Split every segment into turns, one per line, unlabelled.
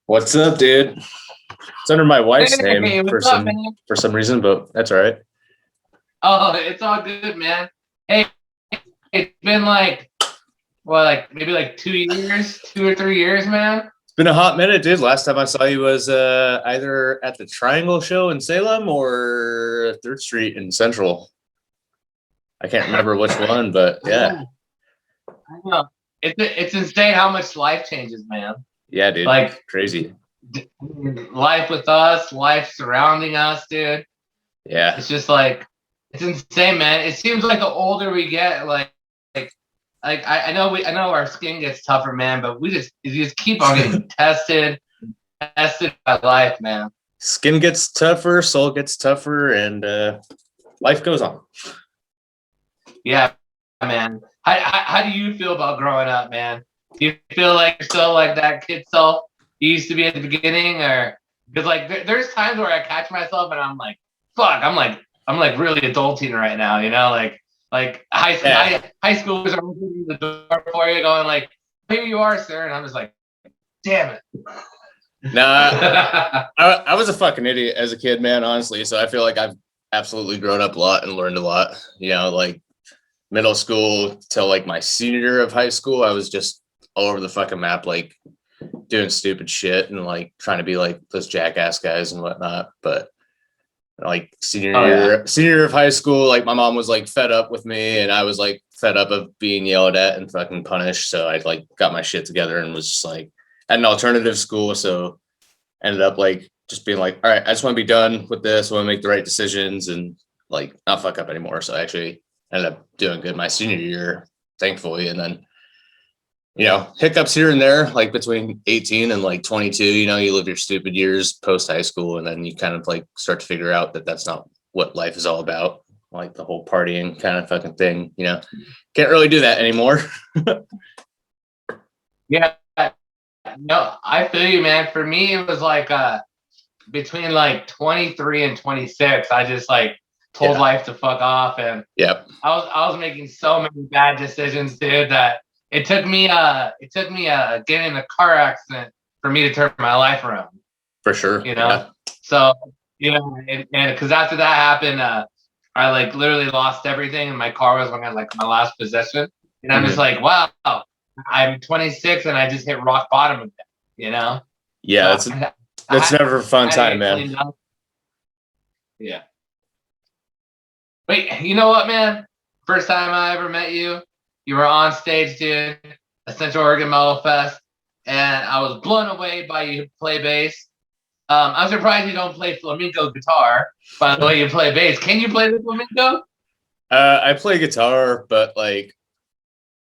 What's up, dude? It's under my wife's name
Hey, what's up, man?
for some reason, but that's all right.
Oh, it's all good, man. Hey, it's been maybe like 2 years, 2 or 3 years, man.
It's been a hot minute, dude. Last time I saw you was either at the Triangle Show in Salem or 3rd Street in Central. I can't remember which one, but yeah.
I know. It's insane how much life changes, man.
Yeah, dude.
Like
crazy.
Life with us, life surrounding us, dude.
Yeah.
It's just like it's insane, man. It seems like the older we get, I know our skin gets tougher, man, but you just keep on getting tested by life, man.
Skin gets tougher, soul gets tougher, and life goes on.
Yeah, man. How do you feel about growing up, man? Do you feel like you're still like that kid self you used to be at the beginning, or because there's times where I catch myself and I'm like, fuck, I'm like really adulting right now, you know, like high schoolers are opening the door for you, going like, here you are, sir, and I'm just like, damn it.
Nah, I was a fucking idiot as a kid, man, honestly. So I feel like I've absolutely grown up a lot and learned a lot. You know, like middle school till like my senior year of high school, I was just all over the fucking map, like doing stupid shit and like trying to be like those jackass guys and whatnot. But like senior year of high school, like my mom was like fed up with me and I was like fed up of being yelled at and fucking punished. So I like got my shit together and was just like at an alternative school. So ended up like just being like, all right, I just want to be done with this. I want to make the right decisions and like not fuck up anymore. So I actually ended up doing good my senior year, thankfully. And then, you know, hiccups here and there, like between 18 and like 22, you know, you live your stupid years post high school. And then you kind of like start to figure out that that's not what life is all about. Like the whole partying kind of fucking thing, you know, can't really do that anymore.
Yeah. No, I feel you, man. For me, it was like between like 23 and 26, I just like told life to fuck off, and I was making so many bad decisions, dude, that it took me getting in a car accident for me to turn my life around.
For sure,
you know. So you know, and because after that happened, I like literally lost everything, and my car was like my last possession, and I'm just like, wow. I'm 26 and I just hit rock bottom again, you know?
Yeah, so that's never a fun time, man.
Yeah. Wait, you know what, man? First time I ever met you, you were on stage, dude, at Central Oregon Metal Fest, and I was blown away by you play bass. I'm surprised you don't play flamenco guitar, by the way you play bass. Can you play the flamenco?
I play guitar, but like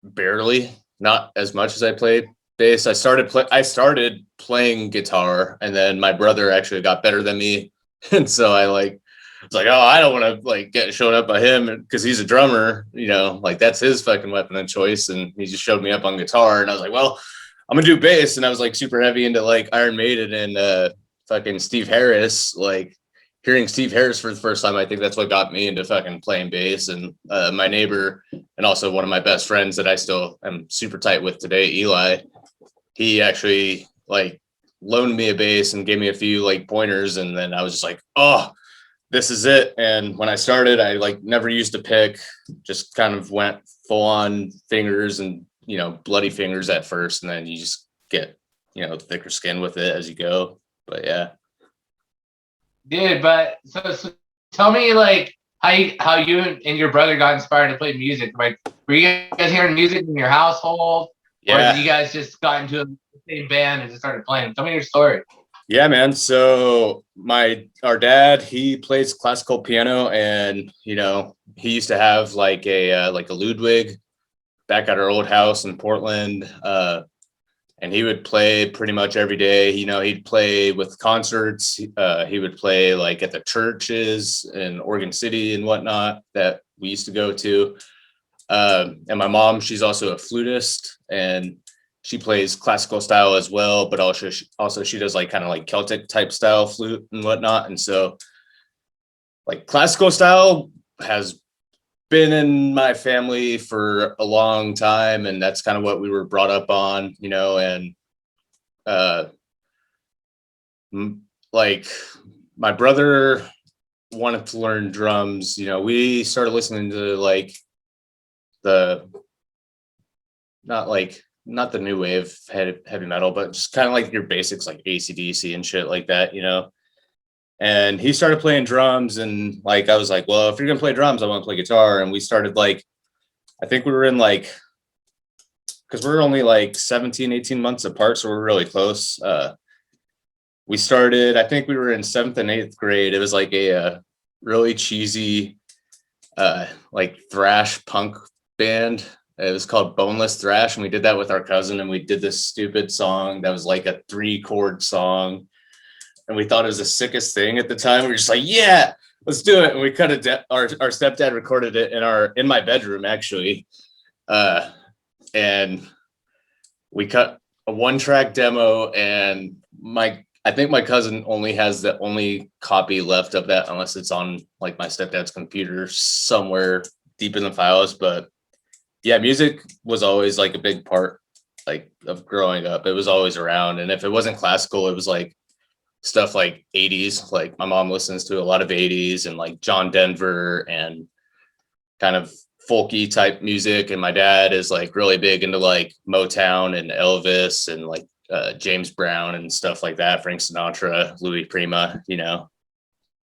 barely. Not as much as I played bass. I started playing guitar, and then my brother actually got better than me, and so I was like, oh, I don't want to like get shown up by him because he's a drummer, you know, like that's his fucking weapon of choice, and he just showed me up on guitar, and I was like, well, I'm gonna do bass, and I was like super heavy into like Iron Maiden and fucking Steve Harris, like. Hearing Steve Harris for the first time, I think that's what got me into fucking playing bass. And my neighbor and also one of my best friends that I still am super tight with today, Eli, he actually like loaned me a bass and gave me a few like pointers. And then I was just like, oh, this is it. And when I started, I like never used a pick, just kind of went full on fingers and, you know, bloody fingers at first. And then you just get, you know, thicker skin with it as you go. But yeah.
Dude, but so tell me like how you and your brother got inspired to play music. Like, were you guys hearing music in your household, or did you guys just got into the same band and just started playing? Tell me your story.
Yeah, man. So our dad, he plays classical piano, and you know he used to have like a Ludwig back at our old house in Portland. And he would play pretty much every day. You know, he'd play with concerts. He would play like at the churches in Oregon City and whatnot that we used to go to. And my mom, she's also a flutist, and she plays classical style as well, but also she does like kind of like Celtic type style flute and whatnot. And so like classical style has been in my family for a long time, and that's kind of what we were brought up on, you know. And like my brother wanted to learn drums. We started listening to like the not the new wave heavy metal, but just kind of like your basics like AC/DC and shit like that. And he started playing drums, and like I was like, well, if you're gonna play drums, I want to play guitar. And we started like, I think we were in like, because we're only like 17, 18 months apart, so we're really close. We started, I think we were in 7th and 8th grade. It was like a really cheesy like thrash punk band. It was called Boneless Thrash, and we did that with our cousin, and we did this stupid song that was like a 3-chord song, and we thought it was the sickest thing at the time. We were just like, yeah, let's do it. And we cut it. Our stepdad recorded it in my bedroom, actually. And we cut a 1-track demo, and I think my cousin only has the only copy left of that, unless it's on like my stepdad's computer somewhere deep in the files. But yeah, music was always like a big part like of growing up. It was always around. And if it wasn't classical, it was like stuff like 80s. Like my mom listens to a lot of 80s and like John Denver and kind of folky type music. And my dad is like really big into like Motown and Elvis and like James Brown and stuff like that, Frank Sinatra, Louis Prima,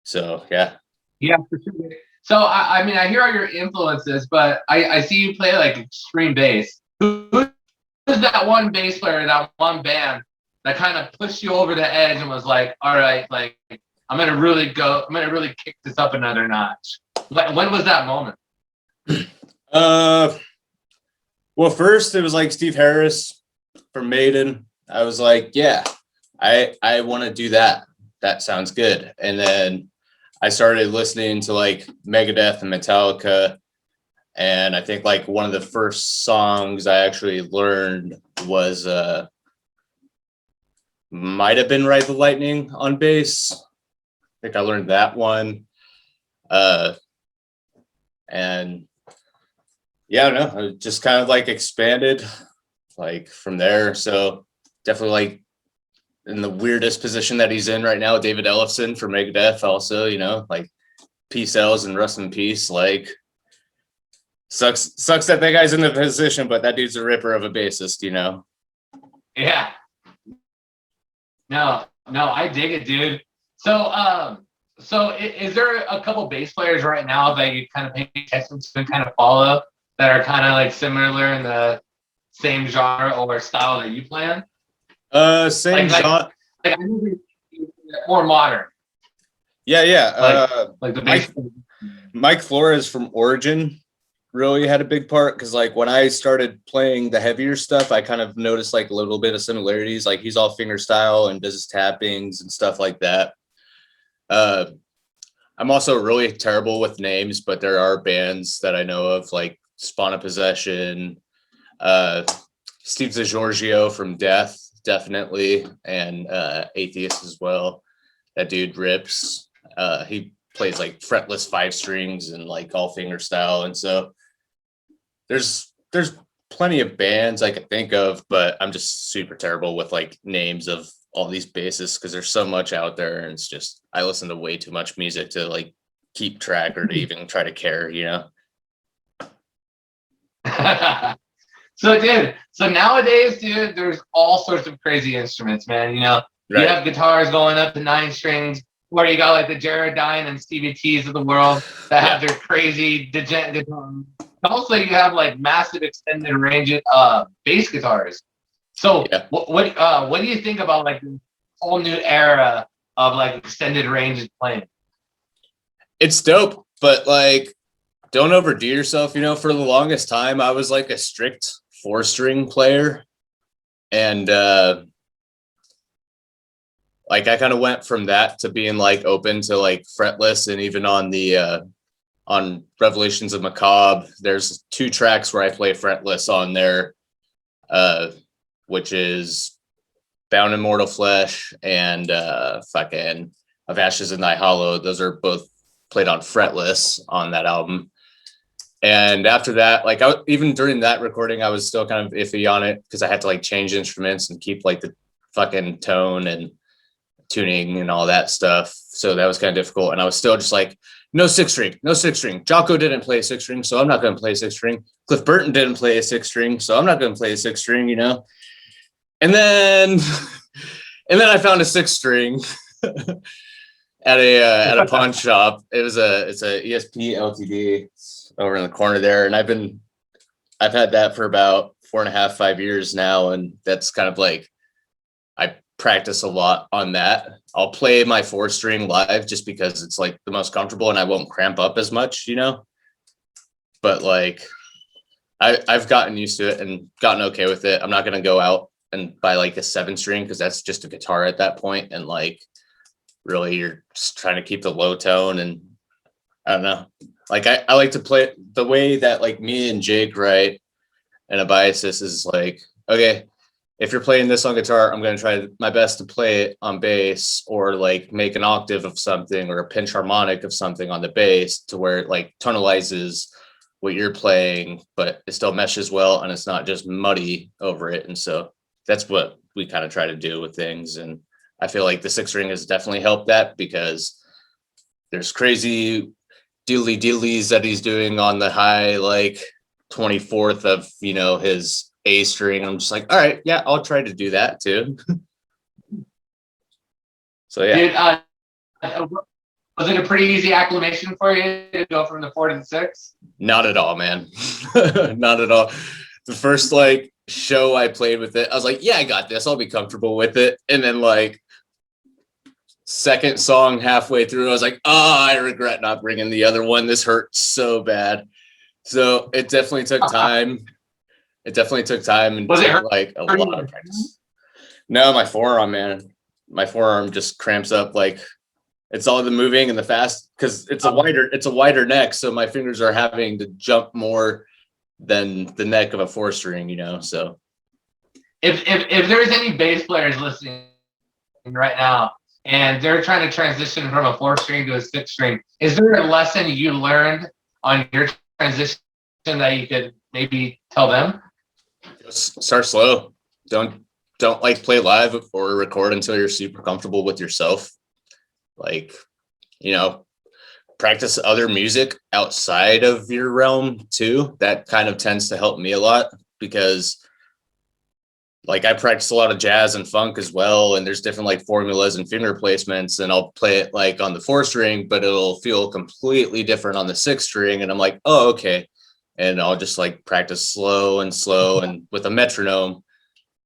So yeah.
Yeah, for sure. So I mean, I hear all your influences, but I see you play like extreme bass. Who is that one bass player, that one band that kind of pushed you over the edge and was like, all right, like I'm gonna really kick this up another notch? When was that moment?
Well, first it was like Steve Harris from Maiden. I was like, yeah, I want to do that. That sounds good. And then I started listening to like Megadeth and Metallica. And I think like one of the first songs I actually learned was might have been Ride the Lightning on bass. I think I learned that one. And yeah, I don't know, it just kind of like expanded like from there. So definitely like in the weirdest position that he's in right now, David Ellefson for Megadeth also, like peace L's and rest in peace. Like sucks that guy's in the position, but that dude's a ripper of a bassist,
Yeah. No, I dig it, dude. So is there a couple bass players right now that you kind of pay attention to and kind of follow that are kind of like similar in the same genre or style that you play in?
Same genre.
Like I know more modern.
Yeah.
Like the bass.
Mike Flores from Origin really had a big part, because like when I started playing the heavier stuff, I kind of noticed like a little bit of similarities. Like he's all finger style and does his tappings and stuff like that. I'm also really terrible with names, but there are bands that I know of like Spawn of Possession, Steve DiGiorgio from Death, definitely, and Atheist as well. That dude rips. He plays like fretless 5 strings and like all finger style, and so there's plenty of bands I could think of, but I'm just super terrible with like names of all these bassists because there's so much out there, and it's just I listen to way too much music to like keep track or to even try to care,
So nowadays, dude, there's all sorts of crazy instruments, man.
Right.
You have guitars going up to 9 strings, where you got like the Jared Dine and Stevie T's of the world that have their crazy guitars. Also, you have like massive extended range bass guitars. So what do you think about like this whole new era of like extended range playing?
It's dope, but like don't overdo yourself. For the longest time I was like a strict 4-string player, and like I kind of went from that to being like open to like fretless. And even on the on Revelations of Macabre, there's 2 tracks where I play fretless on there, which is Bound in Mortal Flesh and fucking Of Ashes in Thy Hollow. Those are both played on fretless on that album. And after that, like even during that recording, I was still kind of iffy on it because I had to like change instruments and keep like the fucking tone and tuning and all that stuff. So that was kind of difficult. And I was still just like, no 6-string, no 6-string. Jocko didn't play a 6-string, so I'm not going to play a 6-string. Cliff Burton didn't play a 6-string, so I'm not going to play a 6-string, you know? And then, and then I found a 6-string at a pawn shop. It's a ESP LTD over in the corner there. And I've had that for about 4.5, 5 years now. And that's kind of like, I practice a lot on that. I'll play my 4-string live just because it's like the most comfortable and I won't cramp up as much, you know? But like, I've gotten used to it and gotten okay with it. I'm not going to go out and buy like a 7-string because that's just a guitar at that point. And like, really, you're just trying to keep the low tone. And I don't know. Like, I like to play the way that like me and Jake write and Abiosis is like, okay, if you're playing this on guitar, I'm going to try my best to play it on bass or like make an octave of something or a pinch harmonic of something on the bass to where it like tonalizes what you're playing, but it still meshes well and it's not just muddy over it. And so that's what we kind of try to do with things. And I feel like the 6-string has definitely helped that because there's crazy dealies that he's doing on the high, like 24th of, you know, his A string. I'm just like, all right, yeah, I'll try to do that too. So yeah.
Dude, was it a pretty easy acclimation for you to go from the 4 to the 6?
Not at all, man. Not at all. The first like show I played with it, I was like, yeah, I got this. I'll be comfortable with it. And then like second song halfway through, I was like, oh, I regret not bringing the other one. This hurts so bad. So it definitely took time. It definitely took time and like a lot of practice. No, my forearm, man. My forearm just cramps up like it's all the moving and the fast because it's a wider neck. So my fingers are having to jump more than the neck of a 4-string, you know. So
if there's any bass players listening right now and they're trying to transition from a 4-string to a 6-string, is there a lesson you learned on your transition that you could maybe tell them?
Just start slow. Don't like play live or record until you're super comfortable with yourself. Like, you know, practice other music outside of your realm too. That kind of tends to help me a lot because like I practice a lot of jazz and funk as well. And there's different like formulas and finger placements and I'll play it like on the 4-string, but it'll feel completely different on the 6-string. And I'm like, oh, okay. And I'll just like practice slow and with a metronome,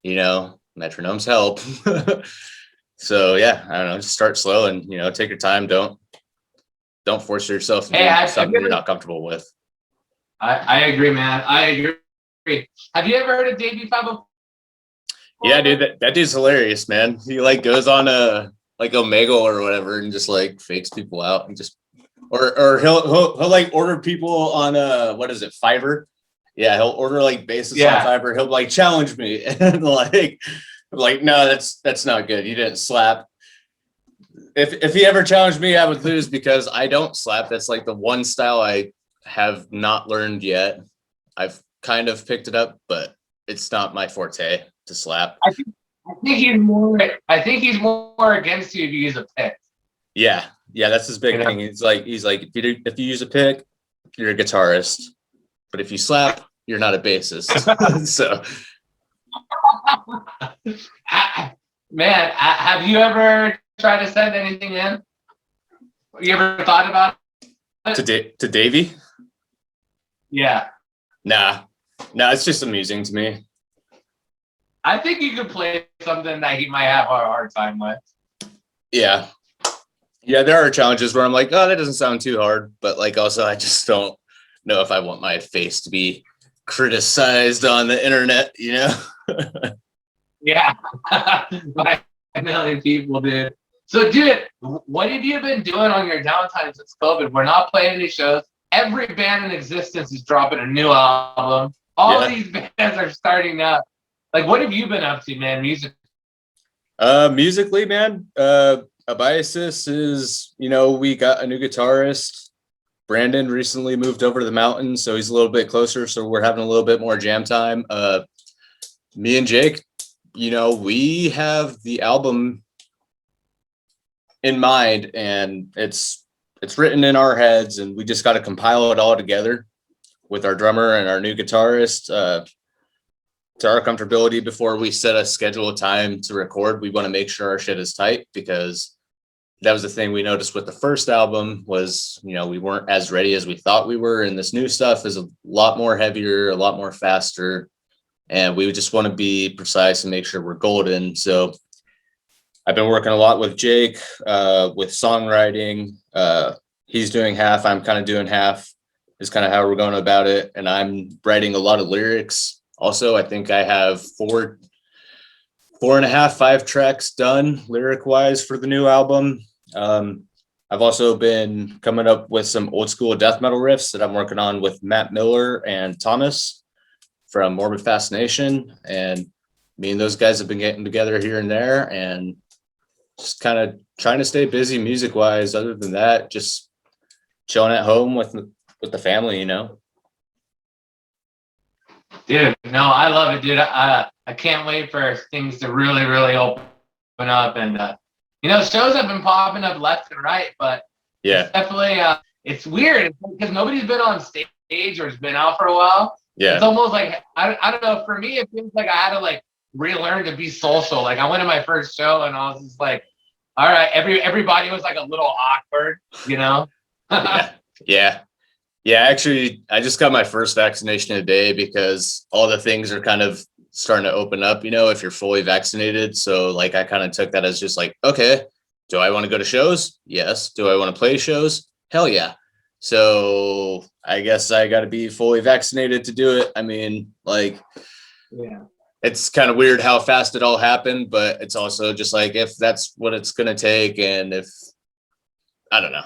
you know, metronomes help. So yeah, I don't know, just start slow and, you know, take your time. Don't force yourself to do something you're not comfortable with.
I agree, man. I agree. Have you ever heard of Davey 504?
Yeah, dude, that dude's hilarious, man. He like goes on a like Omegle or whatever and just like fakes people out and just or he'll like order people on what is it, Fiverr? Yeah, he'll order like basses on Fiverr. He'll like challenge me and like no, that's not good. You didn't slap. If he ever challenged me, I would lose because I don't slap. That's like the one style I have not learned yet. I've kind of picked it up, but it's not my forte to slap.
I think he's more against you if you use a pick.
Yeah, that's his big thing. He's like if you use a pick, you're a guitarist, but if you slap, you're not a bassist. So,
man, have you ever tried to send anything in? You ever thought about it?
To Davey?
Yeah.
Nah, it's just amusing to me.
I think you could play something that he might have a hard time with.
Yeah, there are challenges where I'm like, oh, that doesn't sound too hard, but like also I just don't know if I want my face to be criticized on the internet, you know?
Yeah, like a million people did. So, dude, what have you been doing on your downtime since COVID? We're not playing any shows. Every band in existence is dropping a new album. All these bands are starting up. Like, what have you been up to, man?
Musically, man. Abiosis is, you know, we got a new guitarist. Brandon recently moved over to the mountains, so he's a little bit closer. So we're having a little bit more jam time. Me and Jake, you know, we have the album in mind, and it's written in our heads, and we just got to compile it all together with our drummer and our new guitarist to our comfortability before we set a schedule of time to record. We want to make sure our shit is tight, because that was the thing we noticed with the first album was, you know, we weren't as ready as we thought we were. And this new stuff is a lot more heavier, a lot more faster. And we just want to be precise and make sure we're golden. So I've been working a lot with Jake, with songwriting. He's doing half, I'm kind of doing half, is kind of how we're going about it. And I'm writing a lot of lyrics. Also, I think I have 4.5, 5 tracks done lyric wise for the new album. I've also been coming up with some old school death metal riffs that I'm working on with Matt Miller and Thomas from Morbid Fascination. And me and those guys have been getting together here and there and just kind of trying to stay busy music wise. Other than that, just chilling at home with the family, you know.
Dude, no, I love it, dude. I can't wait for things to really, really open up. And, you know, shows have been popping up left and right, but
yeah,
it's definitely, it's weird because nobody's been on stage or has been out for a while.
Yeah.
It's almost like, I don't know, for me, it feels like I had to like relearn to be social. Like I went to my first show and I was just like, all right, everybody was like a little awkward, you know?
Yeah, actually, I just got my first vaccination today because all the things are kind of starting to open up, you know, if you're fully vaccinated. So like, I kind of took that as just like, okay, do I want to go to shows? Yes. Do I want to play shows? Hell yeah. So I guess I got to be fully vaccinated to do it. I mean, like,
yeah,
it's kind of weird how fast it all happened, but it's also just like, if that's what it's going to take. And if, I don't know.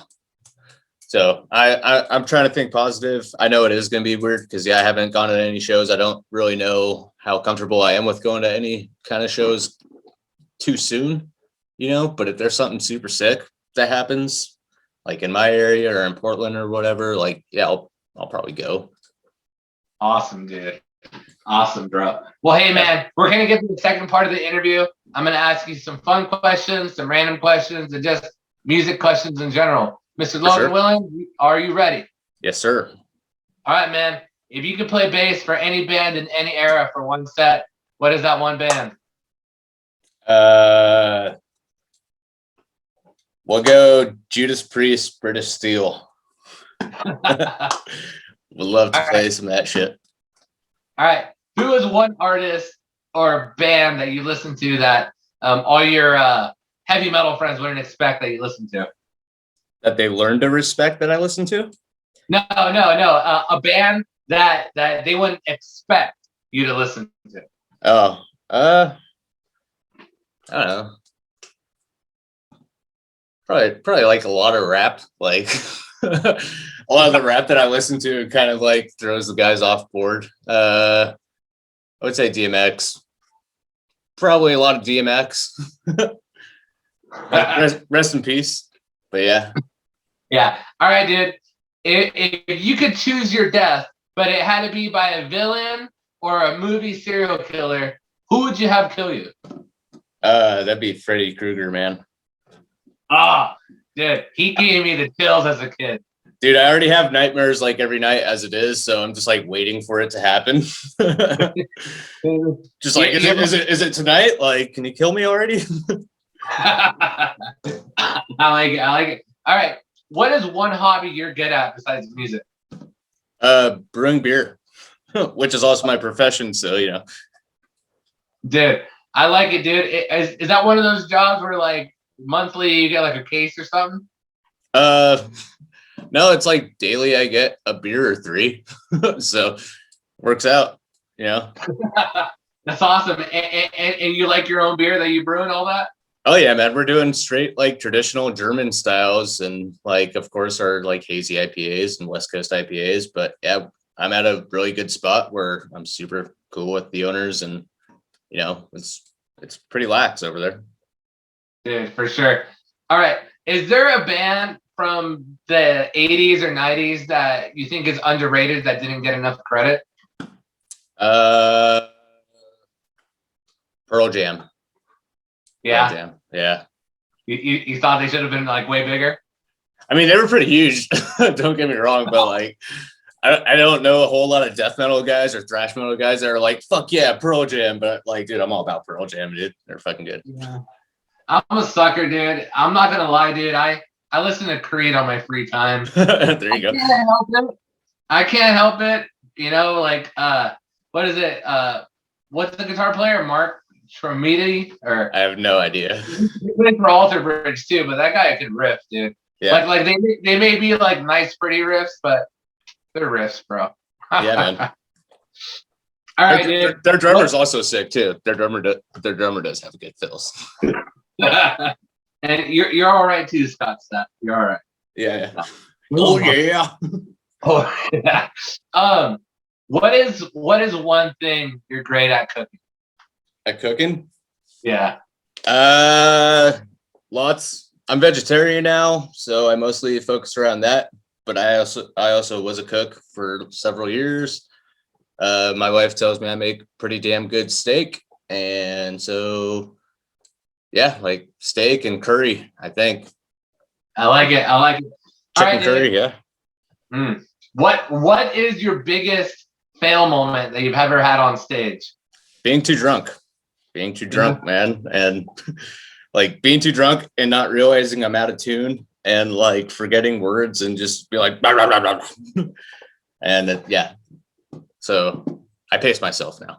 So I'm trying to think positive. I know it is going to be weird because, yeah, I haven't gone to any shows. I don't really know how comfortable I am with going to any kind of shows too soon, you know, but if there's something super sick that happens, like in my area or in Portland or whatever, like, yeah, I'll probably go.
Awesome, dude. Awesome, bro. Well, hey, man, we're going to get to the second part of the interview. I'm going to ask you some fun questions, some random questions, and just music questions in general. Mr. Logan Willing, are you ready?
Yes, sir.
All right, man. If you could play bass for any band in any era for one set, what is that one band?
We'll go Judas Priest, British Steel. Would love to play some of that shit.
All right. Who is one artist or band that you listen to that all your heavy metal friends wouldn't expect that you listen to?
That they learn to respect that I listen to?
No. A band that they wouldn't expect you to listen to.
Oh, I don't know. Probably like a lot of rap. Like a lot of the rap that I listen to kind of like throws the guys off board. I would say DMX. Probably a lot of DMX. Rest in peace. But yeah.
Yeah. All right, dude. If you could choose your death, but it had to be by a villain or a movie serial killer, who would you have kill you?
That'd be Freddy Krueger, man.
Ah, dude, he gave me the chills as a kid.
Dude, I already have nightmares like every night as it is, so I'm just like waiting for it to happen. Just like, is it tonight? Like, can you kill me already?
I like it. All right. What is one hobby you're good at besides music?
Brewing beer, which is also my profession. So, you know.
Dude, I like it, dude. Is that one of those jobs where like monthly you get like a case or something?
No, it's like daily I get a beer or 3. So works out, you know.
That's awesome. And you like your own beer that you brew and all that?
Oh yeah, man. We're doing straight like traditional German styles and like of course our like hazy IPAs and West Coast IPAs. But yeah, I'm at a really good spot where I'm super cool with the owners and you know, it's pretty lax over there.
Dude, for sure. All right. Is there a band from the 80s or 90s that you think is underrated that didn't get enough credit?
Pearl Jam.
Yeah.
Pearl Jam. Yeah.
You thought they should have been like way bigger?
I mean, they were pretty huge. Don't get me wrong, but like, I don't know a whole lot of death metal guys or thrash metal guys that are like, fuck yeah, Pearl Jam. But like, dude, I'm all about Pearl Jam, dude. They're fucking good.
Yeah. I'm a sucker, dude. I'm not gonna lie, dude. I listen to Creed on my free time.
There you go.
I can't help it. You know, like what is it? What's the guitar player? Mark Tromiti? Or
I have no idea.
he played for Alter Bridge too, but that guy can riff, dude.
Yeah.
Like they may be like nice, pretty riffs, but they're riffs, bro.
Yeah, man.
All right, dude.
Their drummer's also sick too. Their drummer does have good fills.
And you're all right too, Scott. You're all right.
Yeah. Oh yeah.
Oh yeah. What is one thing you're great at cooking?
At cooking?
Yeah.
Lots. I'm vegetarian now, so I mostly focus around that. But I also was a cook for several years. My wife tells me I make pretty damn good steak, and so yeah, like steak and curry. I think.
I like it.
Chicken curry, yeah.
What is your biggest fail moment that you've ever had on stage?
Being too drunk, man, and like being too drunk and not realizing I'm out of tune and like forgetting words and just be like, blah, blah, blah, blah. And yeah, so I pace myself now.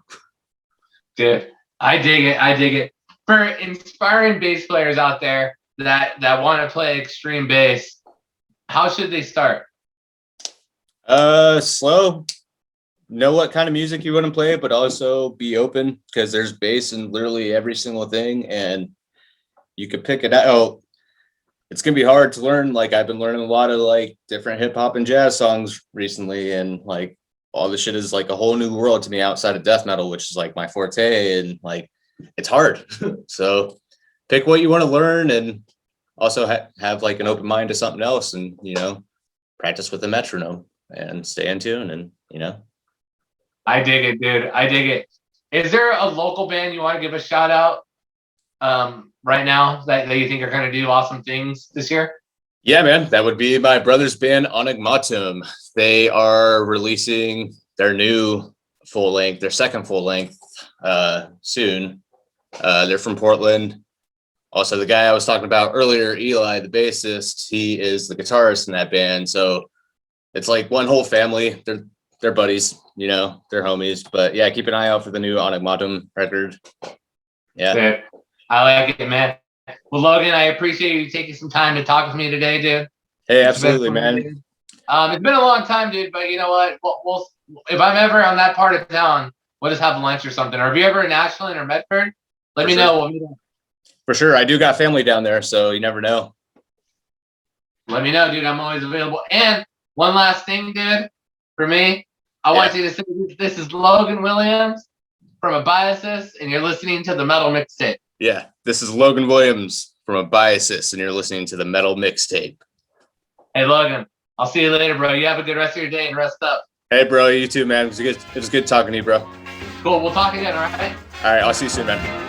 Dude, I dig it. For inspiring bass players out there that want to play extreme bass, how should they start?
Slow. Know what kind of music you want to play, but also be open because there's bass in literally every single thing, and you could pick it out. Oh, it's gonna be hard to learn. Like I've been learning a lot of like different hip hop and jazz songs recently, and like all this shit is like a whole new world to me outside of death metal, which is like my forte, and like it's hard. So pick what you want to learn, and also have like an open mind to something else, and practice with the metronome and stay in tune, and
I dig it, dude. I dig it. Is there a local band you want to give a shout out right now that you think are going to do awesome things this year?
Yeah, man, that would be my brother's band Onigmatum. They are releasing their second full length soon. They're from Portland. Also, the guy I was talking about earlier, Eli, the bassist, he is the guitarist in that band. So it's like one whole family. They're buddies, they're homies. But yeah, keep an eye out for the new Onigmatum record. Yeah.
Dude, I like it, man. Well, Logan, I appreciate you taking some time to talk with me today, dude.
Hey, absolutely, man.
It's been a long time, dude, but you know what? We'll if I'm ever on that part of town, we'll just have lunch or something. Or if you're ever in Ashland or Medford, let me know. We'll meet up.
For sure. I do got family down there, so you never know.
Let me know, dude. I'm always available. And one last thing, dude, for me, I want you to say this is Logan Williams from Abiosis, and you're listening to the Metal Mixtape.
Yeah, this is Logan Williams from Abiosis, and you're listening to the Metal Mixtape.
Hey, Logan, I'll see you later, bro. You have a good rest of your day and rest up.
Hey, bro, you too, man. It was good talking to you, bro.
Cool. We'll talk again, all right?
All right, I'll see you soon, man.